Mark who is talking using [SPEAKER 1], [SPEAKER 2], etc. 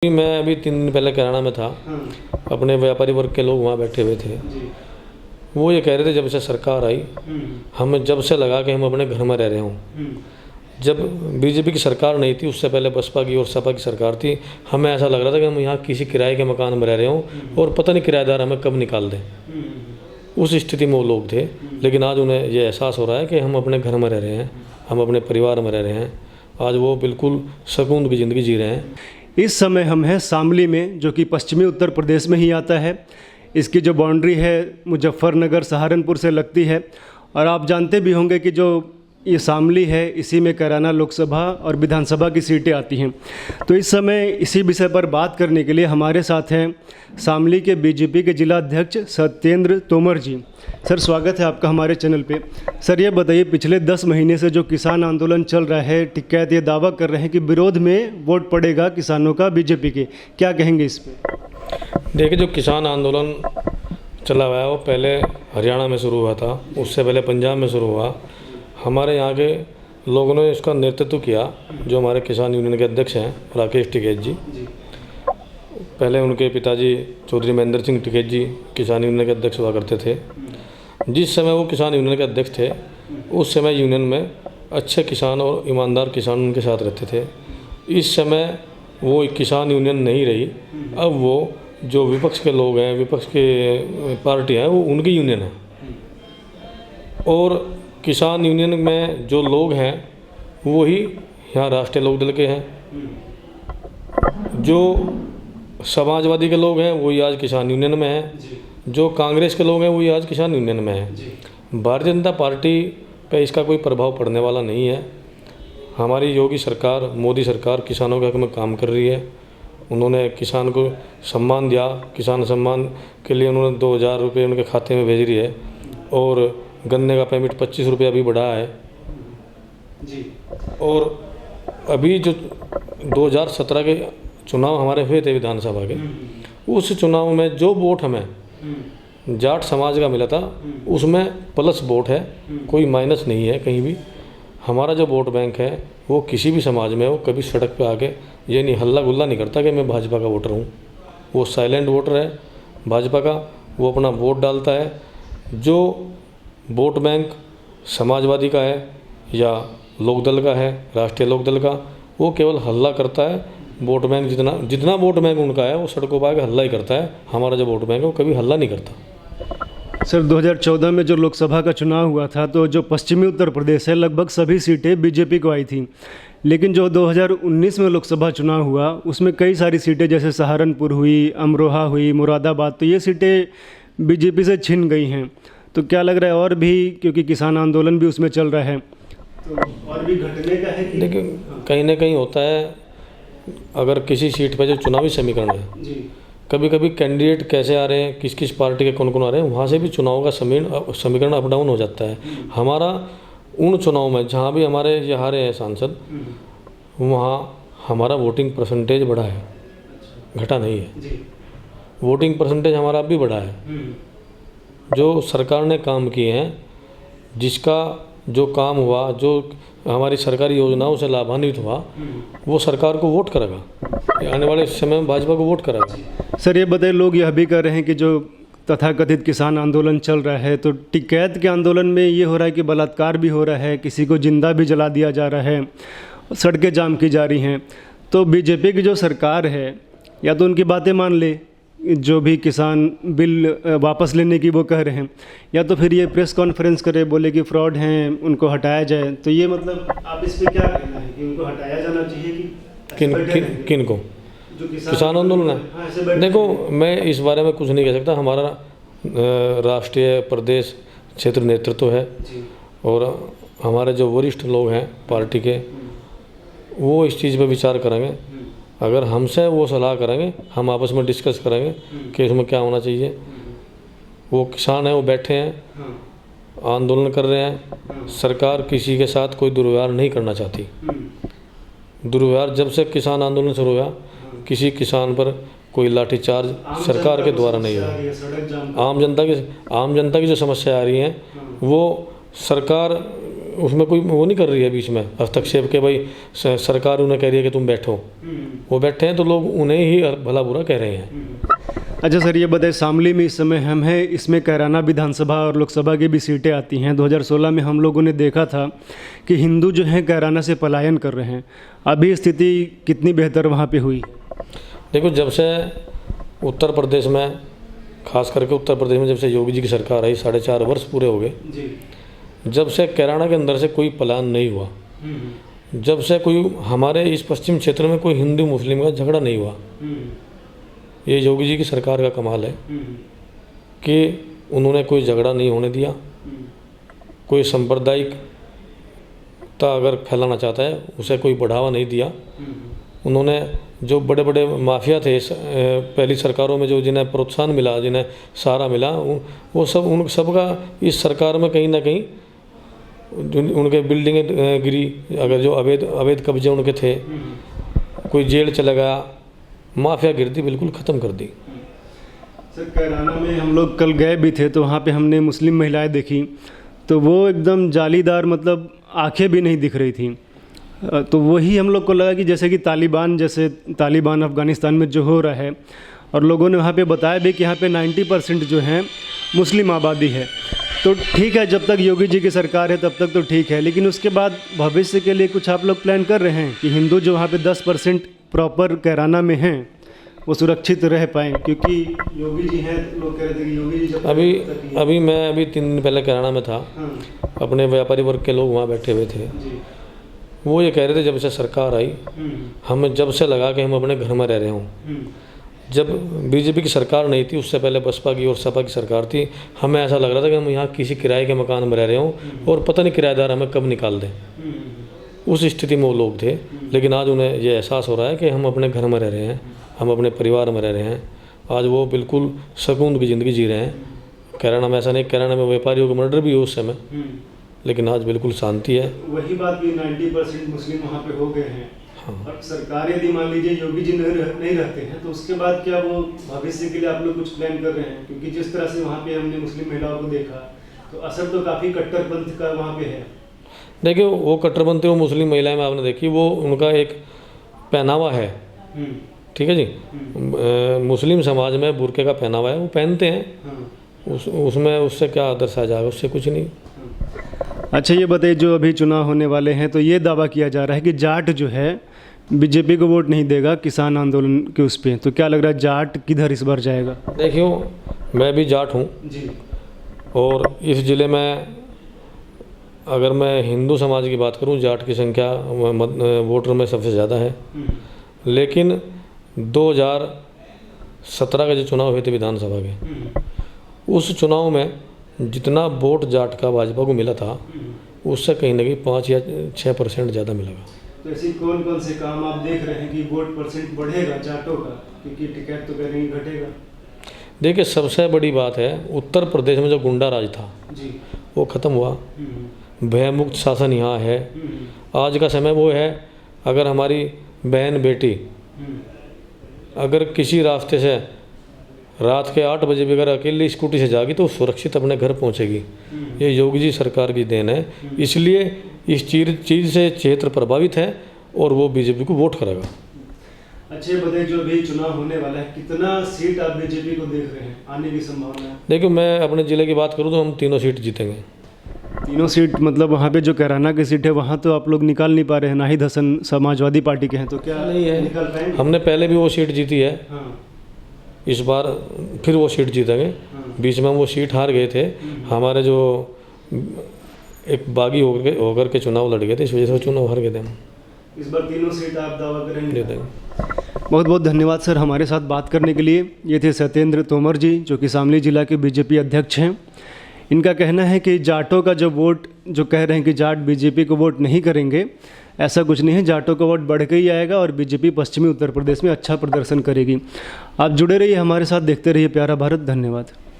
[SPEAKER 1] मैं अभी 3 दिन पहले कैराना में था। अपने व्यापारी वर्ग के लोग वहाँ बैठे हुए थे। वो ये कह रहे थे जब से सरकार आई हमें जब से लगा कि हम अपने घर में रह रहे हों। जब बीजेपी की सरकार नहीं थी उससे पहले बसपा की और सपा की सरकार थी, हमें ऐसा लग रहा था कि हम यहाँ किसी किराए के मकान में रह रहे हों और पता नहीं किराएदार हमें कब निकाल दें। उस स्थिति में वो लोग थे, लेकिन आज उन्हें ये एहसास हो रहा है कि हम अपने घर में रह रहे हैं, हम अपने परिवार में रह रहे हैं। आज वो बिल्कुल सुकून की ज़िंदगी जी रहे हैं।
[SPEAKER 2] इस समय हम हैं शामली में, जो कि पश्चिमी उत्तर प्रदेश में ही आता है। इसकी जो बाउंड्री है मुजफ्फरनगर सहारनपुर से लगती है। और आप जानते भी होंगे कि जो ये शामली है इसी में कैराना लोकसभा और विधानसभा की सीटें आती हैं। तो इस समय इसी विषय पर बात करने के लिए हमारे साथ हैं शामली के बीजेपी के जिला अध्यक्ष सत्येंद्र तोमर जी। सर, स्वागत है आपका हमारे चैनल पे। सर, ये बताइए, पिछले 10 महीने से जो किसान आंदोलन चल रहा है, टिकैत ये दावा कर रहे हैं कि विरोध में वोट पड़ेगा किसानों का बीजेपी के, क्या कहेंगे इस पर?
[SPEAKER 1] देखिए, जो किसान आंदोलन चला हुआ है वो पहले हरियाणा में शुरू हुआ था, उससे पहले पंजाब में शुरू हुआ। हमारे यहाँ के लोगों ने इसका नेतृत्व किया। जो हमारे किसान यूनियन के अध्यक्ष हैं राकेश टिकैत जी, पहले उनके पिताजी चौधरी महेंद्र सिंह टिकैत जी किसान यूनियन के अध्यक्ष हुआ करते थे। जिस समय वो किसान यूनियन के अध्यक्ष थे उस समय यूनियन में अच्छे किसान और ईमानदार किसान उनके साथ रहते थे। इस समय वो किसान यूनियन नहीं रही, अब वो जो विपक्ष के लोग हैं, विपक्ष के पार्टी हैं, वो उनकी यूनियन है। और किसान यूनियन में जो लोग हैं वही यहाँ राष्ट्रीय लोकदल के हैं। जो समाजवादी के लोग हैं वही आज किसान यूनियन में हैं। जो कांग्रेस के लोग हैं वही आज किसान यूनियन में हैं। भारतीय जनता पार्टी पे इसका कोई प्रभाव पड़ने वाला नहीं है। हमारी योगी सरकार, मोदी सरकार किसानों के हक में काम कर रही है। उन्होंने किसान को सम्मान दिया, किसान सम्मान के लिए उन्होंने 2000 रुपये उनके खाते में भेज रही है। और गन्ने का पेमेंट 25 रुपये अभी बढ़ा है जी। और अभी जो 2017 के चुनाव हमारे हुए थे विधानसभा के, उस चुनाव में जो वोट हमें जाट समाज का मिला था उसमें प्लस वोट है, कोई माइनस नहीं है कहीं भी। हमारा जो वोट बैंक है वो किसी भी समाज में हो, कभी सड़क पे आके ये नहीं हल्ला गुल्ला नहीं करता कि मैं भाजपा का वोटर हूँ। वो साइलेंट वोटर है भाजपा का, वो अपना वोट डालता है। जो वोट बैंक समाजवादी का है या लोकदल का है, राष्ट्रीय लोकदल का, वो केवल हल्ला करता है। वोट बैंक जितना वोट बैंक उनका है वो सड़कों पर आके हल्ला ही करता है। हमारा जो वोट बैंक है वो कभी हल्ला नहीं करता।
[SPEAKER 2] सर, 2014 में जो लोकसभा का चुनाव हुआ था तो जो पश्चिमी उत्तर प्रदेश है लगभग सभी सीटें बीजेपी को आई थी। लेकिन जो 2019 में लोकसभा चुनाव हुआ उसमें कई सारी सीटें जैसे सहारनपुर हुई, अमरोहा हुई, मुरादाबाद, तो ये सीटें बीजेपी से छिन गई हैं। तो क्या लग रहा है और भी, क्योंकि किसान आंदोलन भी उसमें चल रहा है, तो और भी घटने का है?
[SPEAKER 1] लेकिन कहीं ना कहीं होता है, अगर किसी सीट पर जो चुनावी समीकरण है जी, कभी कभी कैंडिडेट कैसे आ रहे हैं, किस किस पार्टी के कौन कौन आ रहे हैं, वहाँ से भी चुनाव का समीकरण अप डाउन हो जाता है। हमारा उन चुनाव में जहाँ भी हमारे ये हारे हैं सांसद, वहाँ हमारा वोटिंग परसेंटेज बढ़ा है, घटा नहीं है। वोटिंग परसेंटेज हमारा अब भी बढ़ा है। जो सरकार ने काम किए हैं, जिसका जो काम हुआ, जो हमारी सरकारी योजनाओं से लाभान्वित हुआ, वो सरकार को वोट करेगा। आने वाले समय में भाजपा को वोट करेगा।
[SPEAKER 2] सर, ये बताइए, लोग यह भी कर रहे हैं कि जो तथाकथित किसान आंदोलन चल रहा है तो टिकैत के आंदोलन में ये हो रहा है कि बलात्कार भी हो रहा है, किसी को जिंदा भी जला दिया जा रहा है, सड़कें जाम की जा रही हैं। तो बीजेपी की जो सरकार है, या तो उनकी बातें मान ले, जो भी किसान बिल वापस लेने की वो कह रहे हैं, या तो फिर ये प्रेस कॉन्फ्रेंस करे, बोले कि फ्रॉड हैं, उनको हटाया जाए। तो ये मतलब आप इस पर क्या कहना है कि उनको हटाया जाना चाहिए कि
[SPEAKER 1] किन को? जो किसान आंदोलन है? हाँ, देखो, मैं इस बारे में कुछ नहीं कह सकता। हमारा राष्ट्रीय प्रदेश क्षेत्र नेतृत्व है और हमारे जो वरिष्ठ लोग हैं पार्टी के, वो इस चीज़ पर विचार करेंगे। अगर हमसे वो सलाह करेंगे, हम आपस में डिस्कस करेंगे कि इसमें क्या होना चाहिए। वो किसान हैं, वो बैठे हैं, आंदोलन कर रहे हैं। सरकार किसी के साथ कोई दुर्व्यवहार नहीं करना चाहती। दुर्व्यवहार जब से किसान आंदोलन शुरू हुआ, किसी किसान पर कोई लाठीचार्ज सरकार के द्वारा नहीं हुआ। आम जनता की जो समस्या आ रही हैं वो सरकार उसमें कोई वो नहीं कर रही है बीच में हस्तक्षेप के भाई सरकार उन्हें कह रही है कि तुम बैठो, वो बैठे हैं तो लोग उन्हें ही भला बुरा कह रहे हैं।
[SPEAKER 2] अच्छा सर, ये बताइए शामली में इस समय हम हैं, इसमें कैराना विधानसभा और लोकसभा की भी सीटें आती हैं। 2016 में हम लोगों ने देखा था कि हिंदू जो हैं कैराना से पलायन कर रहे हैं। अभी स्थिति कितनी बेहतर वहाँ पे हुई?
[SPEAKER 1] देखो, जब से उत्तर प्रदेश में, खास करके उत्तर प्रदेश में जब से योगी जी की सरकार आई, 4.5 वर्ष पूरे हो गए, जब से कैराना के अंदर से कोई पलायन नहीं हुआ, जब से कोई हमारे इस पश्चिम क्षेत्र में कोई हिंदू मुस्लिम का झगड़ा नहीं हुआ। ये योगी जी की सरकार का कमाल है कि उन्होंने कोई झगड़ा नहीं होने दिया। कोई सांप्रदायिकता अगर फैलाना चाहता है उसे कोई बढ़ावा नहीं दिया। उन्होंने जो बड़े बड़े माफिया थे पहली सरकारों में, जो जिन्हें प्रोत्साहन मिला, जिन्हें सहारा मिला, वो सब उन सबका इस सरकार में कहीं ना कहीं जो उनके बिल्डिंगें गिरी, अगर जो अवैध कब्जे उनके थे, कोई जेल चला गया, माफिया गिरती बिल्कुल ख़त्म कर दी।
[SPEAKER 2] सर, कैराना में हम लोग कल गए भी थे तो वहाँ पे हमने मुस्लिम महिलाएं देखी, तो वो एकदम जालीदार, मतलब आंखें भी नहीं दिख रही थी। तो वही हम लोग को लगा कि जैसे कि तालिबान अफ़गानिस्तान में जो हो रहा है, और लोगों ने वहाँ पे बताया भी कि यहाँ पे 90% जो है मुस्लिम आबादी है। तो ठीक है, जब तक योगी जी की सरकार है तब तक तो ठीक है, लेकिन उसके बाद भविष्य के लिए कुछ आप लोग प्लान कर रहे हैं कि हिंदू जो वहाँ पे 10% प्रॉपर कैराना में हैं वो सुरक्षित रह पाएँ? क्योंकि योगी जी हैं, लोग कह रहे थे कि योगी जी जब
[SPEAKER 1] अभी 3 दिन पहले कैराना में था।
[SPEAKER 2] हाँ।
[SPEAKER 1] अपने व्यापारी वर्ग के लोग वहाँ बैठे हुए थे। वो ये कह रहे थे जब से सरकार आई, हमें जब से लगा कि हम अपने घर में रह रहे हों। जब बीजेपी की सरकार नहीं थी, उससे पहले बसपा की और सपा की सरकार थी, हमें ऐसा लग रहा था कि हम यहाँ किसी किराए के मकान में रह रहे हों और पता नहीं किराएदार हमें कब निकाल दें। उस स्थिति में वो लोग थे। लेकिन आज उन्हें ये एहसास हो रहा है कि हम अपने घर में रह रहे हैं, हम अपने परिवार में रह रहे हैं। आज वो बिल्कुल सुकून की ज़िंदगी जी रहे हैं। कैराना में ऐसा नहीं, कैराना में व्यापारियों का मर्डर भी हो उस समय, लेकिन आज बिल्कुल शांति है।
[SPEAKER 2] वही बात भी 90% मुस्लिम वहाँ पे हो गए हैं। हाँ। और सरकार यदि मान लीजिए योगी जी नहीं रहते हैं तो उसके बाद क्या वो भविष्य के लिए आप लोग कुछ प्लान कर रहे हैं? क्योंकि जिस तरह से वहाँ पे हमने मुस्लिम महिलाओं को देखा तो असर तो काफ़ी कट्टरपंथ का वहाँ पे है।
[SPEAKER 1] देखिए, वो कट्टरपंथी वो मुस्लिम महिलाएं में आपने देखी, वो उनका एक पहनावा है, ठीक है जी। मुस्लिम समाज में बुर्के का पहनावा है, वो पहनते हैं। उसमें उससे क्या दर्शाया जाएगा? उससे कुछ नहीं। अच्छा, ये बताइए, जो अभी चुनाव होने वाले हैं तो ये दावा किया जा रहा है कि जाट जो है बीजेपी को वोट नहीं देगा किसान आंदोलन के उस पर, तो क्या लग रहा है जाट किधर इस बार जाएगा? देखियो, मैं भी जाट हूँ जी, और इस ज़िले में अगर मैं हिंदू समाज की बात करूँ, जाट की संख्या वोटर में सबसे ज़्यादा है। लेकिन 2017 का जो चुनाव हुए थे विधानसभा के, उस चुनाव में जितना वोट जाट का भाजपा को मिला था, उससे कहीं ना कहीं 5 या 6% ज़्यादा मिलेगा। तो ऐसी कौन कौन से काम आप देख रहे हैं कि वोट परसेंट बढ़ेगा जाटों का? क्योंकि टिकट तो कहीं घटेगा। देखिए, सबसे बड़ी बात है, उत्तर प्रदेश में जो गुंडा राज था जी, वो ख़त्म हुआ। भयमुक्त शासन यहाँ है। आज का समय वो है, अगर हमारी बहन बेटी अगर किसी रास्ते से रात के 8 बजे भी अगर अकेली स्कूटी से जाएगी तो सुरक्षित अपने घर पहुंचेगी। ये योगी जी सरकार की देन है। इसलिए इस चीज़ से क्षेत्र प्रभावित है और वो बीजेपी को वोट करेगा। अच्छे बताइए, जो अभी चुनाव होने वाला है, कितना सीट आप बीजेपी को देख रहे हैं आने की संभावना है? देखिए, मैं अपने ज़िले की बात करूँ तो हम 3 सीट जीतेंगे। 3 सीट मतलब वहाँ पे जो कैराना की सीट है वहाँ तो आप लोग निकाल नहीं पा रहे हैं। नाहिद हसन समाजवादी पार्टी के हैं, तो क्या नहीं है निकाल पाएंगे? हमने पहले भी वो सीट जीती है। इस बार फिर वो सीट जीतेंगे। बीच में वो सीट हार गए थे, हमारे जो एक बागी होकर के चुनाव लड़ गए थे, इस वजह से चुनाव हार गए थे हम। इस बार 3 सीट आप दावा करेंगे? दे देंगे। बहुत बहुत धन्यवाद सर हमारे साथ बात करने के लिए। ये थे सत्येंद्र तोमर जी, जो कि शामली जिला के बीजेपी अध्यक्ष हैं। इनका कहना है कि जाटों का जो वोट, जो कह रहे हैं कि जाट बीजेपी को वोट नहीं करेंगे, ऐसा कुछ नहीं है। जाटों का वोट बढ़ के ही आएगा और बीजेपी पश्चिमी उत्तर प्रदेश में अच्छा प्रदर्शन करेगी। आप जुड़े रहिए हमारे साथ, देखते रहिए प्यारा भारत। धन्यवाद।